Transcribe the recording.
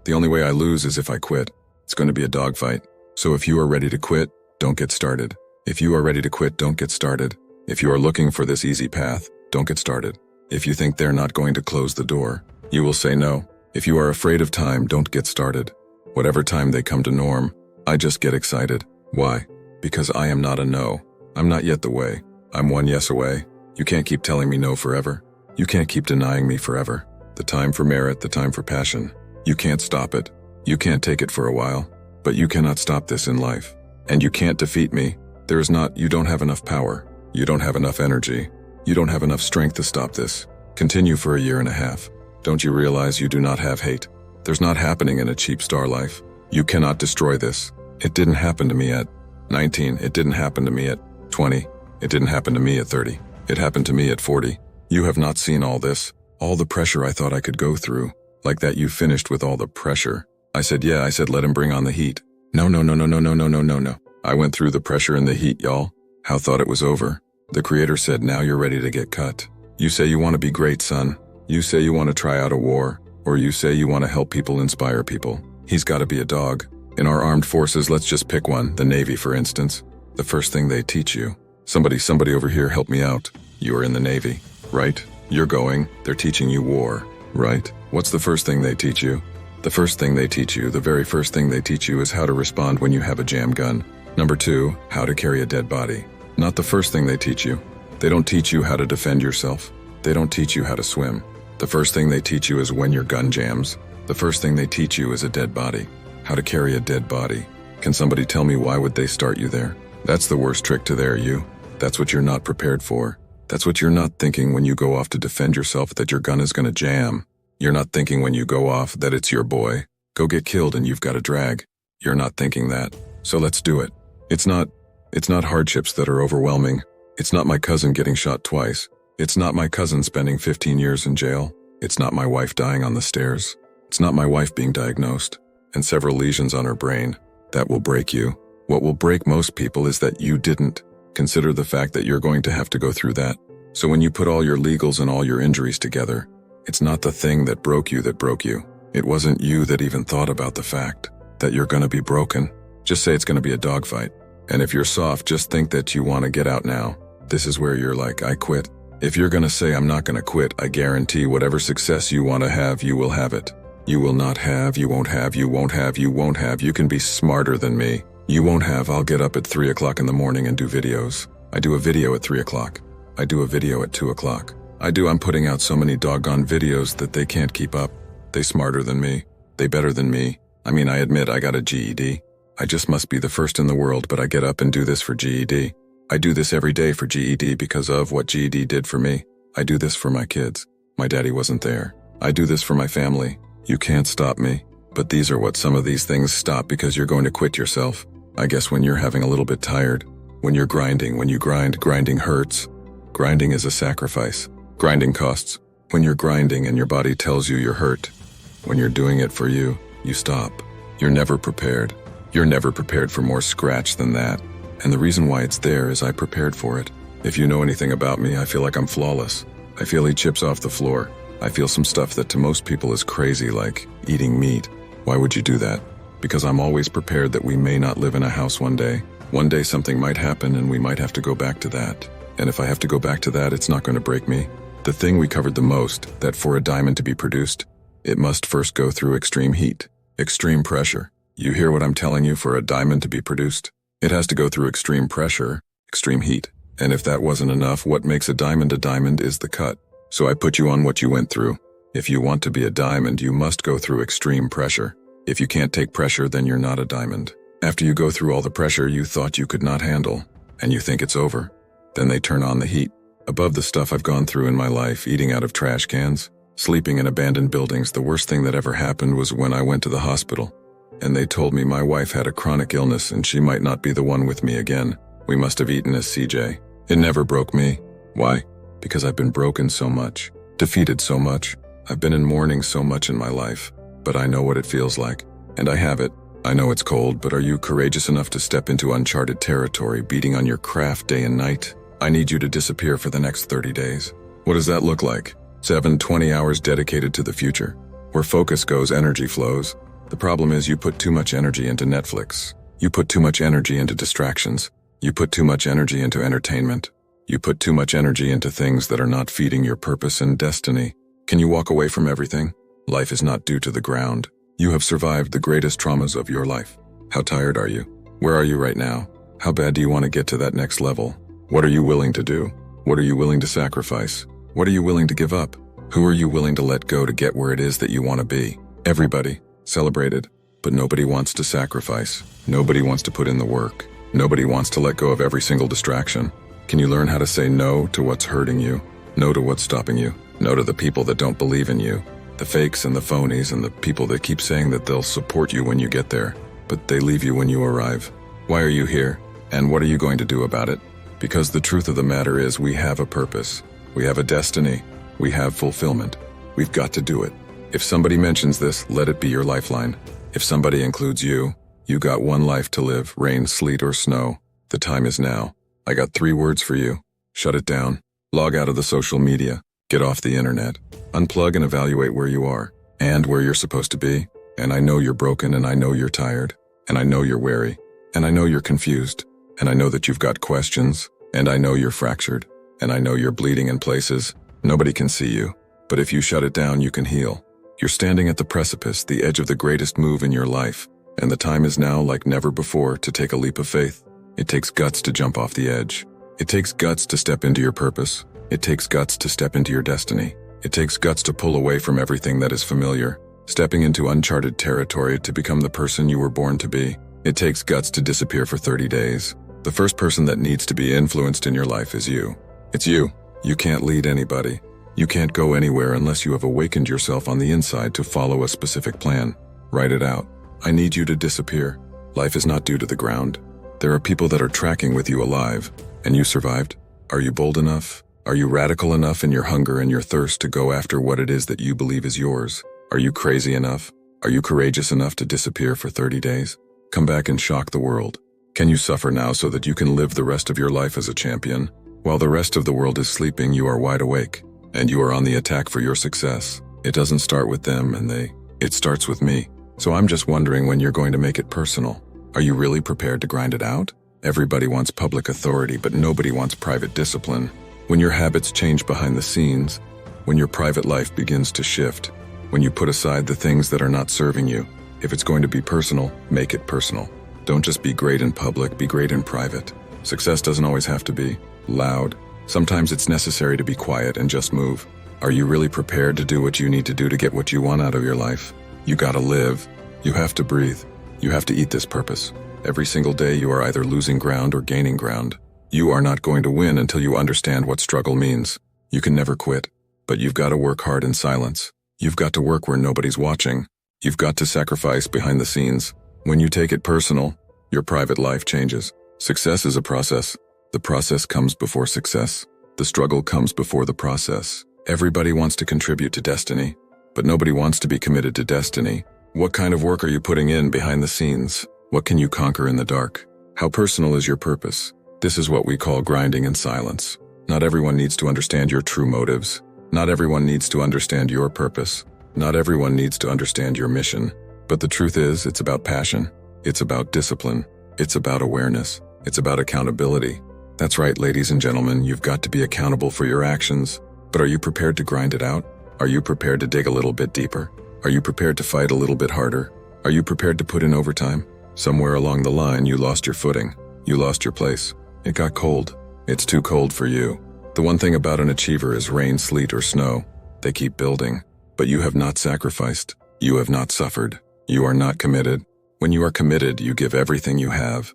The only way I lose is if I quit. It's going to be a dogfight. So if you are ready to quit, don't get started. If you are ready to quit, don't get started. If you are looking for this easy path, don't get started. If you think they're not going to close the door, you will say no. If you are afraid of time, don't get started. Whatever time they come to norm, I just get excited. Why? Because I am not a no. I'm not yet the way. I'm one yes away. You can't keep telling me no forever. You can't keep denying me forever. The time for merit, the time for passion. You can't stop it. You can't take it for a while. But you cannot stop this in life. And you can't defeat me. You don't have enough power. You don't have enough energy. You don't have enough strength to stop this. Continue for a year and a half. Don't you realize you do not have hate? There's not happening in a cheap star life. You cannot destroy this. It didn't happen to me at 19. It didn't happen to me at 20. It didn't happen to me at 30. It happened to me at 40. You have not seen all this. All the pressure I thought I could go through. Like that you finished with all the pressure. I said, yeah, I said, let him bring on the heat. No. I went through the pressure and the heat, y'all. How thought it was over. The creator said, now you're ready to get cut. You say you want to be great, son. You say you want to try out a war. Or you say you want to help people, inspire people. He's got to be a dog. In our armed forces, let's just pick one. The Navy, for instance. The first thing they teach you. Somebody over here, help me out. You are in the Navy, right? You're going. They're teaching you war, right? What's the first thing they teach you? The first thing they teach you, the very first thing they teach you is how to respond when you have a jam gun. Number 2, how to carry a dead body. Not the first thing they teach you. They don't teach you how to defend yourself. They don't teach you how to swim. The first thing they teach you is when your gun jams. The first thing they teach you is a dead body. How to carry a dead body. Can somebody tell me why would they start you there? That's the worst trick to their you. That's what you're not prepared for. That's what you're not thinking when you go off to defend yourself, that your gun is going to jam. You're not thinking when you go off that it's your boy. Go get killed and you've got a drag. You're not thinking that. So let's do it. It's not hardships that are overwhelming. It's not my cousin getting shot twice. It's not my cousin spending 15 years in jail. It's not my wife dying on the stairs. It's not my wife being diagnosed and several lesions on her brain. That will break you. What will break most people is that you didn't consider the fact that you're going to have to go through that. So when you put all your legals and all your injuries together, it's not the thing that broke you that broke you. It wasn't you that even thought about the fact that you're going to be broken. Just say it's going to be a dogfight. And if you're soft, just think that you want to get out now. This is where you're like, I quit. If you're going to say, I'm not going to quit, I guarantee whatever success you want to have, you will have it. You will not have, you won't have, you won't have, you won't have. You can be smarter than me. You won't have. I'll get up at 3 o'clock in the morning and do videos. I do a video at 3 o'clock. I do a video at 2 o'clock. I'm putting out so many doggone videos that they can't keep up. They smarter than me. They better than me. I admit I got a GED. I just must be the first in the world, but I get up and do this for GED. I do this every day for GED because of what GED did for me. I do this for my kids. My daddy wasn't there. I do this for my family. You can't stop me. But these are what some of these things stop because you're going to quit yourself. I guess when you're having a little bit tired. When you're grinding, when you grind, grinding hurts. Grinding is a sacrifice. Grinding costs. When you're grinding and your body tells you you're hurt. When you're doing it for you, you stop. You're never prepared. You're never prepared for more scratch than that. And the reason why it's there is I prepared for it. If you know anything about me, I feel like I'm flawless. I feel he chips off the floor. I feel some stuff that to most people is crazy, like eating meat. Why would you do that? Because I'm always prepared that we may not live in a house one day. One day something might happen and we might have to go back to that. And if I have to go back to that, it's not going to break me. The thing we covered the most, that for a diamond to be produced, it must first go through extreme heat, extreme pressure. You hear what I'm telling you? For a diamond to be produced, it has to go through extreme pressure, extreme heat. And if that wasn't enough, what makes a diamond is the cut. So I put you on what you went through. If you want to be a diamond, you must go through extreme pressure. If you can't take pressure, then you're not a diamond. After you go through all the pressure you thought you could not handle, and you think it's over, then they turn on the heat. Above the stuff I've gone through in my life, eating out of trash cans, sleeping in abandoned buildings, the worst thing that ever happened was when I went to the hospital. And they told me my wife had a chronic illness and she might not be the one with me again. We must have eaten as CJ. It never broke me. Why? Because I've been broken so much, defeated so much. I've been in mourning so much in my life, but I know what it feels like. And I have it. I know it's cold, but are you courageous enough to step into uncharted territory, beating on your craft day and night? I need you to disappear for the next 30 days. What does that look like? 20 hours dedicated to the future. Where focus goes, energy flows. The problem is you put too much energy into Netflix. You put too much energy into distractions. You put too much energy into entertainment. You put too much energy into things that are not feeding your purpose and destiny. Can you walk away from everything? Life is not due to the ground. You have survived the greatest traumas of your life. How tired are you? Where are you right now? How bad do you want to get to that next level? What are you willing to do? What are you willing to sacrifice? What are you willing to give up? Who are you willing to let go to get where it is that you want to be? Everybody celebrated, but nobody wants to sacrifice. Nobody wants to put in the work. Nobody wants to let go of every single distraction. Can you learn how to say no to what's hurting you? No to what's stopping you? No to the people that don't believe in you? The fakes and the phonies and the people that keep saying that they'll support you when you get there, but they leave you when you arrive. Why are you here? And what are you going to do about it? Because the truth of the matter is we have a purpose. We have a destiny. We have fulfillment. We've got to do it. If somebody mentions this, let it be your lifeline. If somebody includes you, you got one life to live, rain, sleet, or snow. The time is now. I got 3 words for you. Shut it down. Log out of the social media. Get off the internet. Unplug and evaluate where you are and where you're supposed to be. And I know you're broken, and I know you're tired, and I know you're weary, and I know you're confused, and I know that you've got questions, and I know you're fractured, and I know you're bleeding in places. Nobody can see you, but if you shut it down, you can heal. You're standing at the precipice, the edge of the greatest move in your life, and the time is now like never before to take a leap of faith. It takes guts to jump off the edge. It takes guts to step into your purpose. It takes guts to step into your destiny. It takes guts to pull away from everything that is familiar, stepping into uncharted territory to become the person you were born to be. It takes guts to disappear for 30 days. The first person that needs to be influenced in your life is you. It's you. You can't lead anybody. You can't go anywhere unless you have awakened yourself on the inside to follow a specific plan. Write it out. I need you to disappear. Life is not due to the ground. There are people that are tracking with you alive, and you survived. Are you bold enough? Are you radical enough in your hunger and your thirst to go after what it is that you believe is yours? Are you crazy enough? Are you courageous enough to disappear for 30 days? Come back and shock the world. Can you suffer now so that you can live the rest of your life as a champion? While the rest of the world is sleeping, you are wide awake, and you are on the attack for your success. It doesn't start with them it starts with me. So I'm just wondering when you're going to make it personal. Are you really prepared to grind it out? Everybody wants public authority, but nobody wants private discipline. When your habits change behind the scenes, when your private life begins to shift, when you put aside the things that are not serving you, if it's going to be personal, make it personal. Don't just be great in public, be great in private. Success doesn't always have to be loud. Sometimes it's necessary to be quiet and just move. Are you really prepared to do what you need to do to get what you want out of your life? You gotta live. You have to breathe. You have to eat this purpose. Every single day you are either losing ground or gaining ground. You are not going to win until you understand what struggle means. You can never quit, but you've got to work hard in silence. You've got to work where nobody's watching. You've got to sacrifice behind the scenes. When you take it personal, your private life changes. Success is a process. The process comes before success. The struggle comes before the process. Everybody wants to contribute to destiny, but nobody wants to be committed to destiny. What kind of work are you putting in behind the scenes? What can you conquer in the dark? How personal is your purpose? This is what we call grinding in silence. Not everyone needs to understand your true motives. Not everyone needs to understand your purpose. Not everyone needs to understand your mission. But the truth is, it's about passion. It's about discipline. It's about awareness. It's about accountability. That's right, ladies and gentlemen, you've got to be accountable for your actions. But are you prepared to grind it out? Are you prepared to dig a little bit deeper? Are you prepared to fight a little bit harder? Are you prepared to put in overtime? Somewhere along the line, you lost your footing. You lost your place. It got cold. It's too cold for you. The one thing about an achiever is rain, sleet, or snow. They keep building. But you have not sacrificed. You have not suffered. You are not committed. When you are committed, you give everything you have.